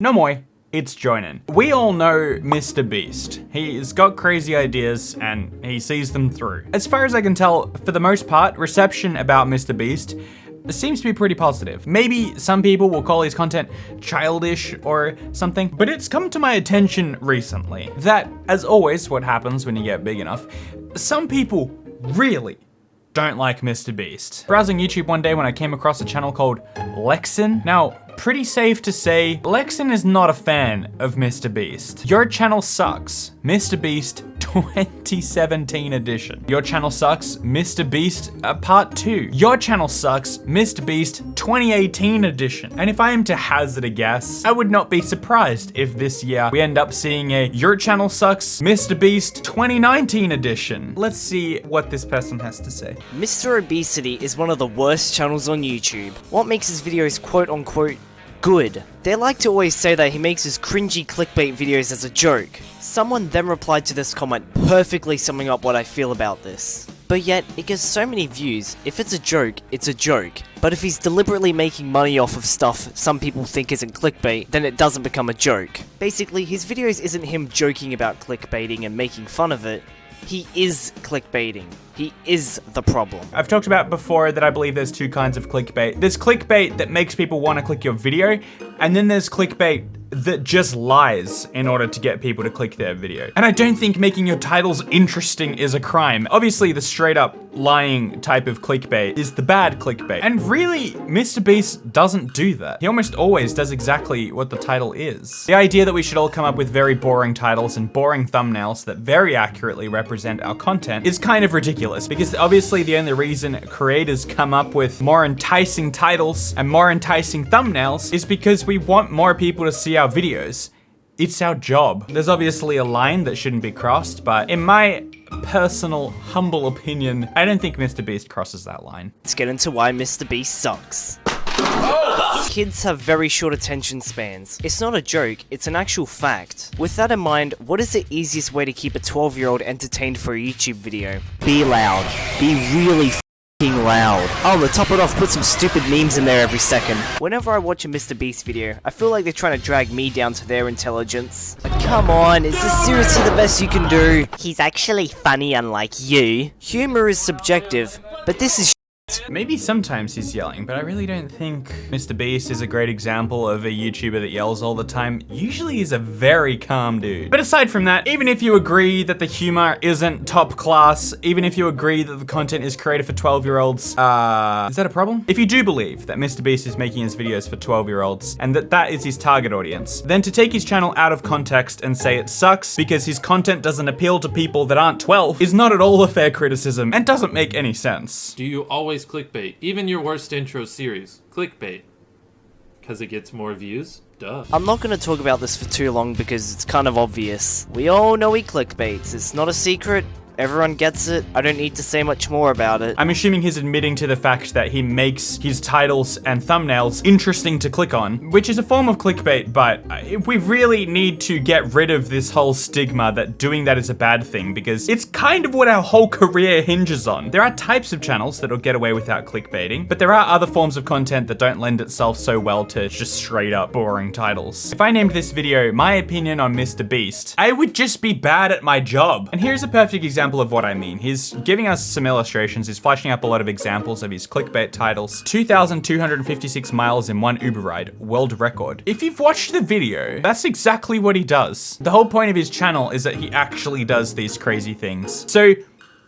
No more. It's Joinen. We all know MrBeast. He's got crazy ideas and he sees them through. As far as I can tell, for the most part, reception about MrBeast seems to be pretty positive. Maybe some people will call his content childish or something, but it's come to my attention recently that, as always, what happens when you get big enough, some people really don't like MrBeast. Browsing YouTube one day when I came across a channel called Lexan. Now, pretty safe to say, Lexan is not a fan of MrBeast. Your channel sucks. MrBeast 2017 edition. Your channel sucks. MrBeast part 2. Your channel sucks. MrBeast 2018 edition. And if I am to hazard a guess, I would not be surprised if this year we end up seeing a Your channel sucks. MrBeast 2019 edition. Let's see what this person has to say. Mr. Obesity is one of the worst channels on YouTube. What makes his videos quote unquote good? They like to always say that he makes his cringy clickbait videos as a joke. Someone then replied to this comment perfectly summing up what I feel about this. But yet, it gets so many views. If it's a joke, it's a joke. But if he's deliberately making money off of stuff some people think isn't clickbait, then it doesn't become a joke. Basically, his videos isn't him joking about clickbaiting and making fun of it. He is clickbaiting. He is the problem. I've talked about before that I believe there's two kinds of clickbait. There's clickbait that makes people want to click your video, and then there's clickbait that just lies in order to get people to click their video. And I don't think making your titles interesting is a crime. Obviously, the straight up lying type of clickbait is the bad clickbait. And really, MrBeast doesn't do that. He almost always does exactly what the title is. The idea that we should all come up with very boring titles and boring thumbnails that very accurately represent our content is kind of ridiculous, because obviously the only reason creators come up with more enticing titles and more enticing thumbnails is because we want more people to see our videos. It's our job. There's obviously a line that shouldn't be crossed, but in my personal, humble opinion, I don't think MrBeast crosses that line. Let's get into why MrBeast sucks. Kids have very short attention spans. It's not a joke, it's an actual fact. With that in mind, what is the easiest way to keep a 12-year-old entertained for a YouTube video? Be loud. Be really f***ing loud. Oh, to top it off, put some stupid memes in there every second. Whenever I watch a MrBeast video, I feel like they're trying to drag me down to their intelligence. Like, come on, is this seriously the best you can do? He's actually funny unlike you. Humor is subjective, but this is Maybe sometimes he's yelling, but I really don't think MrBeast is a great example of a YouTuber that yells all the time. Usually he's a very calm dude. But aside from that, even if you agree that the humor isn't top class, even if you agree that the content is created for 12-year-olds, is that a problem? If you do believe that MrBeast is making his videos for 12-year-olds and that that is his target audience, then to take his channel out of context and say it sucks because his content doesn't appeal to people that aren't 12 is not at all a fair criticism and doesn't make any sense. Do you always clickbait? Even your worst intro series, clickbait. Because it gets more views? Duh. I'm not going to talk about this for too long because it's kind of obvious. We all know he clickbaits. It's not a secret. Everyone gets it. I don't need to say much more about it. I'm assuming he's admitting to the fact that he makes his titles and thumbnails interesting to click on, which is a form of clickbait, but we really need to get rid of this whole stigma that doing that is a bad thing, because it's kind of what our whole career hinges on. There are types of channels that'll get away without clickbaiting, but there are other forms of content that don't lend itself so well to just straight up boring titles. If I named this video My Opinion on MrBeast, I would just be bad at my job. And here's a perfect example of what I mean. He's giving us some illustrations. He's flashing up a lot of examples of his clickbait titles. 2,256 miles in one Uber ride, world record. If you've watched the video, that's exactly what he does. The whole point of his channel is that he actually does these crazy things. So,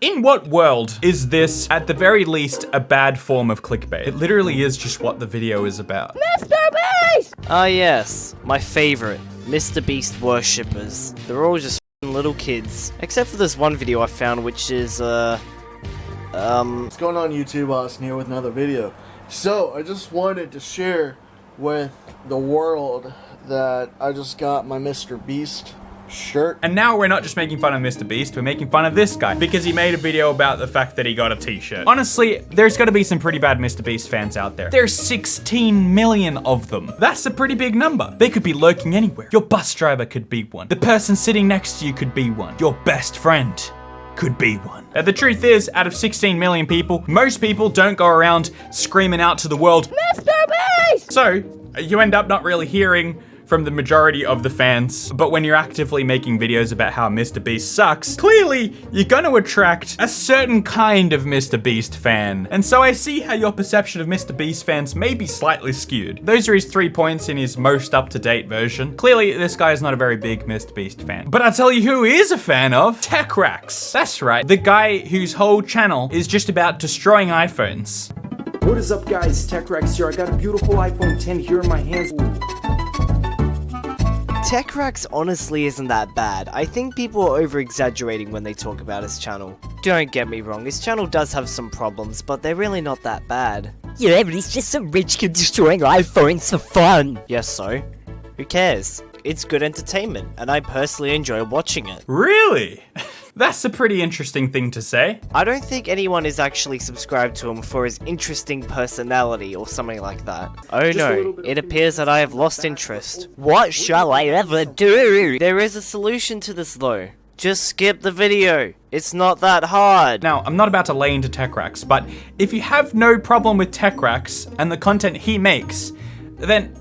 in what world is this, at the very least, a bad form of clickbait? It literally is just what the video is about. MrBeast! Ah yes, my favorite, MrBeast worshippers. They're all just little kids. Except for this one video I found, which is, What's going on, YouTube? Austin here with another video. So, I just wanted to share with the world that I just got my MrBeast shirt. And now we're not just making fun of MrBeast, we're making fun of this guy because he made a video about the fact that he got a t-shirt. Honestly, there's gotta be some pretty bad MrBeast fans out there. There's 16 million of them. That's a pretty big number. They could be lurking anywhere. Your bus driver could be one. The person sitting next to you could be one. Your best friend could be one. The truth is, out of 16 million people, most people don't go around screaming out to the world, MrBeast! So, you end up not really hearing from the majority of the fans, but when you're actively making videos about how MrBeast sucks, clearly you're gonna attract a certain kind of MrBeast fan. And so I see how your perception of MrBeast fans may be slightly skewed. Those are his 3 points in his most up-to-date version. Clearly, this guy is not a very big MrBeast fan. But I'll tell you who he is a fan of, TechRax. That's right, the guy whose whole channel is just about destroying iPhones. What is up, guys? TechRax here. I got a beautiful iPhone 10 here in my hands. TechRax honestly isn't that bad. I think people are over-exaggerating when they talk about his channel. Don't get me wrong, his channel does have some problems, but they're really not that bad. Yeah, but he's just some rich kid destroying iPhones for fun. Yes, so? Who cares? It's good entertainment, and I personally enjoy watching it. Really? That's a pretty interesting thing to say. I don't think anyone is actually subscribed to him for his interesting personality or something like that. Oh no, it appears that I have lost interest. What shall I ever do? There is a solution to this though. Just skip the video. It's not that hard. Now, I'm not about to lay into TechRax, but if you have no problem with TechRax and the content he makes, then,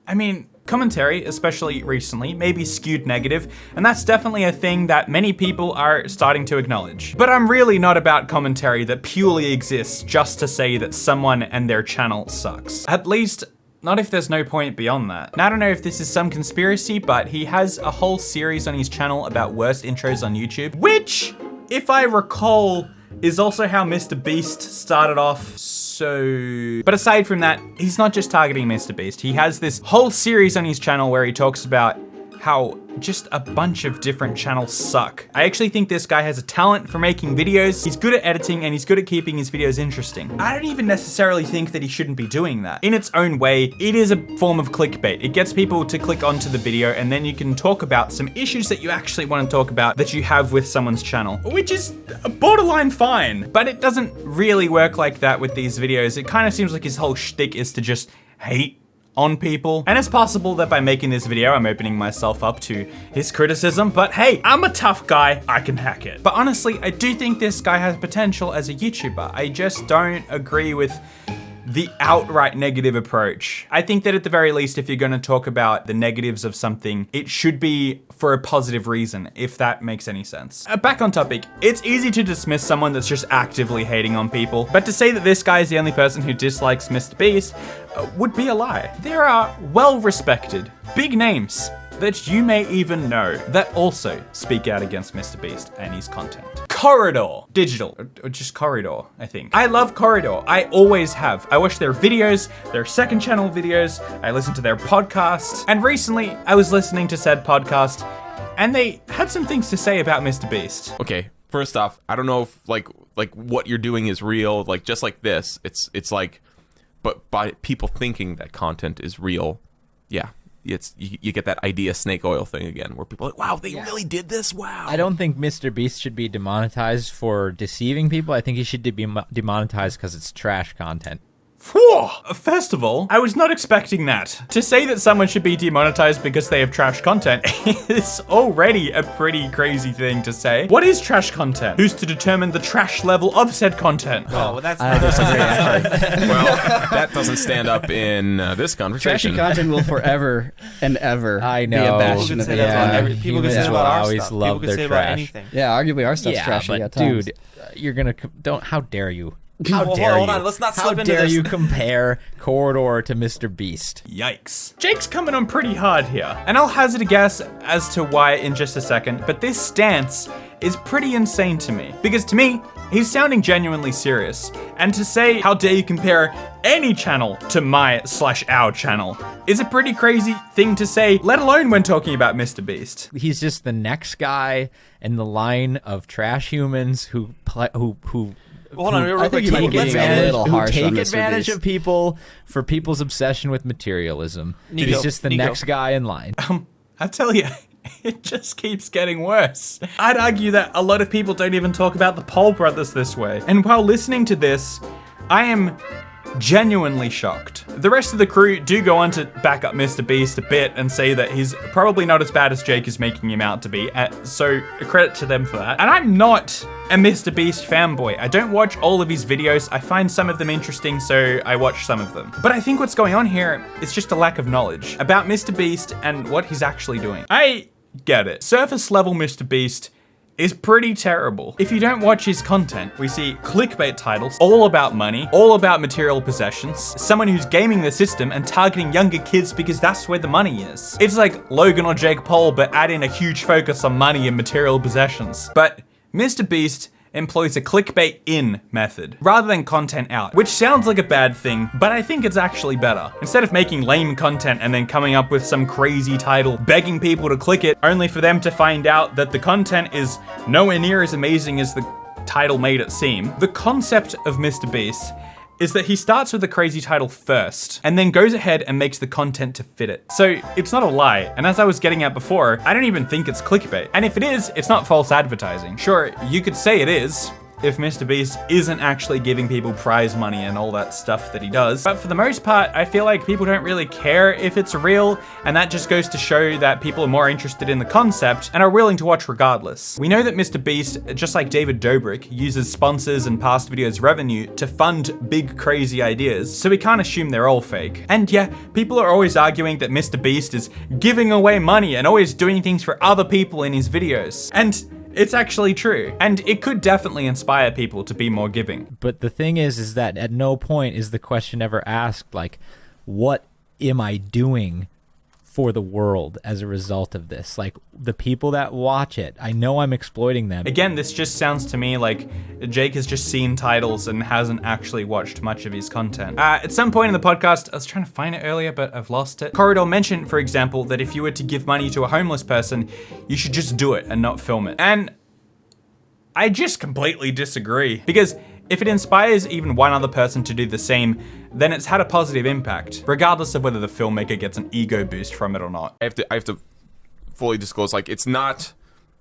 I mean, commentary, especially recently, may be skewed negative, and that's definitely a thing that many people are starting to acknowledge. But I'm really not about commentary that purely exists just to say that someone and their channel sucks. At least, not if there's no point beyond that. Now, I don't know if this is some conspiracy, but he has a whole series on his channel about worst intros on YouTube, which, if I recall, is also how MrBeast started off. But aside from that, he's not just targeting MrBeast. He has this whole series on his channel where he talks about how just a bunch of different channels suck. I actually think this guy has a talent for making videos. He's good at editing and he's good at keeping his videos interesting. I don't even necessarily think that he shouldn't be doing that. In its own way, it is a form of clickbait. It gets people to click onto the video and then you can talk about some issues that you actually want to talk about that you have with someone's channel, which is borderline fine, but it doesn't really work like that with these videos. It kind of seems like his whole shtick is to just hate on people. And it's possible that by making this video, I'm opening myself up to his criticism, but hey, I'm a tough guy, I can hack it. But honestly, I do think this guy has potential as a YouTuber. I just don't agree with the outright negative approach. I think that at the very least, if you're gonna talk about the negatives of something, it should be for a positive reason, if that makes any sense. Back on topic, it's easy to dismiss someone that's just actively hating on people, but to say that this guy is the only person who dislikes MrBeast would be a lie. There are well-respected, big names that you may even know that also speak out against MrBeast and his content. Corridor Digital, or just Corridor, I think. I love Corridor, I always have. I watch their videos, their second channel videos, I listen to their podcasts, and recently I was listening to said podcast, and they had some things to say about MrBeast. Okay, first off, I don't know if like what you're doing is real, like just like this. It's like, but by people thinking that content is real, yeah. You get that idea snake oil thing again, where people are like, wow, they really did this? Wow. I don't think MrBeast should be demonetized for deceiving people. I think he should be demonetized because it's trash content. Whew. First of all, I was not expecting that. To say that someone should be demonetized because they have trash content is already a pretty crazy thing to say. What is trash content? Who's to determine the trash level of said content? Well, that's I disagree, actually. Well, that doesn't stand up in this conversation. Trashy content will forever and ever I know. be a bastion People of can say that about humanity. people can say Humans that will about our always stuff. love People can their say about trash. anything. Yeah, arguably our stuff's Yeah, trashy but at times. dude, you're gonna don't. How dare you? How Well, dare hold you? on, let's not How slip into dare this. you compare Corridor to MrBeast? Yikes. Jake's coming on pretty hard here, and I'll hazard a guess as to why in just a second, but this stance is pretty insane to me. Because to me, he's sounding genuinely serious. And to say, how dare you compare any channel to my/our channel is a pretty crazy thing to say, let alone when talking about MrBeast. He's just the next guy in the line of trash humans who Hold on, real I think quick. you might be Let's- being a little harsh take on advantage MrBeast. of people for people's obsession with materialism. Nico, He's just the Nico. next guy in line. I tell you, it just keeps getting worse. I'd argue that a lot of people don't even talk about the Paul brothers this way. And while listening to this, I am genuinely shocked. The rest of the crew do go on to back up MrBeast a bit and say that he's probably not as bad as Jake is making him out to be, so credit to them for that. And I'm not a MrBeast fanboy. I don't watch all of his videos. I find some of them interesting, so I watch some of them. But I think what's going on here is just a lack of knowledge about MrBeast and what he's actually doing. I get it. Surface level MrBeast is pretty terrible. If you don't watch his content, we see clickbait titles, all about money, all about material possessions, someone who's gaming the system and targeting younger kids because that's where the money is. It's like Logan or Jake Paul, but add in a huge focus on money and material possessions. But MrBeast employs a clickbait in method rather than content out, which sounds like a bad thing, but I think it's actually better. Instead of making lame content and then coming up with some crazy title, begging people to click it, only for them to find out that the content is nowhere near as amazing as the title made it seem. The concept of MrBeast is that he starts with a crazy title first, and then goes ahead and makes the content to fit it. So it's not a lie, and as I was getting at before, I don't even think it's clickbait. And if it is, it's not false advertising. Sure, you could say it is, if MrBeast isn't actually giving people prize money and all that stuff that he does. But for the most part, I feel like people don't really care if it's real, and that just goes to show that people are more interested in the concept and are willing to watch regardless. We know that MrBeast, just like David Dobrik, uses sponsors and past videos revenue to fund big crazy ideas, so we can't assume they're all fake. And yeah, people are always arguing that MrBeast is giving away money and always doing things for other people in his videos. And it's actually true, and it could definitely inspire people to be more giving. But the thing is that at no point is the question ever asked, like, what am I doing for the world as a result of this? Like, the people that watch it, I know I'm exploiting them. Again, this just sounds to me like Jake has just seen titles and hasn't actually watched much of his content. At some point in the podcast, I was trying to find it earlier, but I've lost it. Corridor mentioned, for example, that if you were to give money to a homeless person, you should just do it and not film it. And I just completely disagree, because if it inspires even one other person to do the same, then it's had a positive impact, regardless of whether the filmmaker gets an ego boost from it or not. I have to fully disclose, like, it's not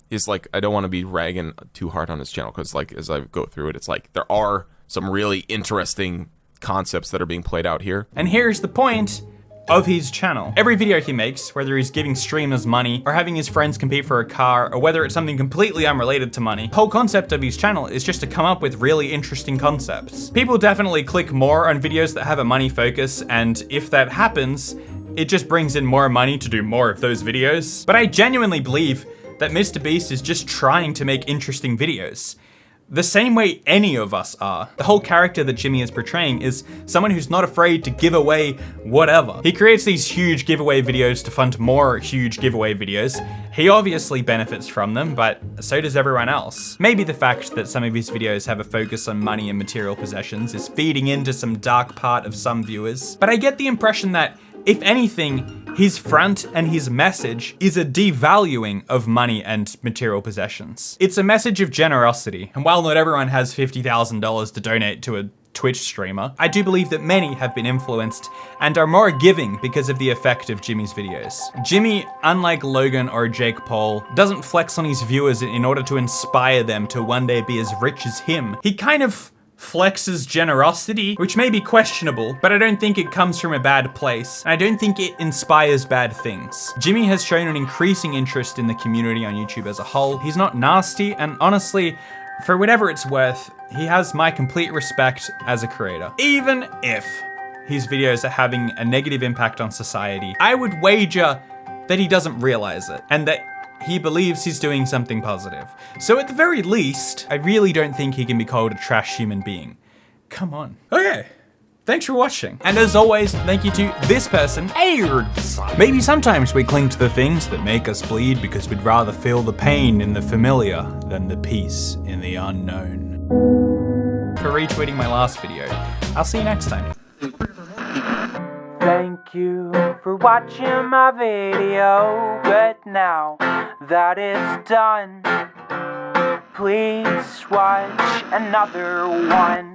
his, like, I don't want to be ragging too hard on his channel, because, like, as I go through it, it's like there are some really interesting concepts that are being played out here. And here's the point of his channel. Every video he makes, whether he's giving streamers money or having his friends compete for a car, or whether it's something completely unrelated to money, the whole concept of his channel is just to come up with really interesting concepts. People definitely click more on videos that have a money focus, and if that happens, it just brings in more money to do more of those videos. But I genuinely believe that MrBeast is just trying to make interesting videos, the same way any of us are. The whole character that Jimmy is portraying is someone who's not afraid to give away whatever. He creates these huge giveaway videos to fund more huge giveaway videos. He obviously benefits from them, but so does everyone else. Maybe the fact that some of his videos have a focus on money and material possessions is feeding into some dark part of some viewers, but I get the impression that, if anything, his front and his message is a devaluing of money and material possessions. It's a message of generosity, and while not everyone has $50,000 to donate to a Twitch streamer, I do believe that many have been influenced and are more giving because of the effect of Jimmy's videos. Jimmy, unlike Logan or Jake Paul, doesn't flex on his viewers in order to inspire them to one day be as rich as him. He kind of flexes generosity, which may be questionable, but I don't think it comes from a bad place, and I don't think it inspires bad things. Jimmy has shown an increasing interest in the community on YouTube as a whole. He's not nasty, and honestly, for whatever it's worth, he has my complete respect as a creator. Even if his videos are having a negative impact on society, I would wager that he doesn't realize it, and that he believes he's doing something positive. So at the very least, I really don't think he can be called a trash human being. Come on. Okay, thanks for watching. And as always, thank you to this person, Maybe sometimes we cling to the things that make us bleed because we'd rather feel the pain in the familiar than the peace in the unknown. For retweeting my last video. I'll see you next time. Thank you for watching my video, but now that it's done, please watch another one.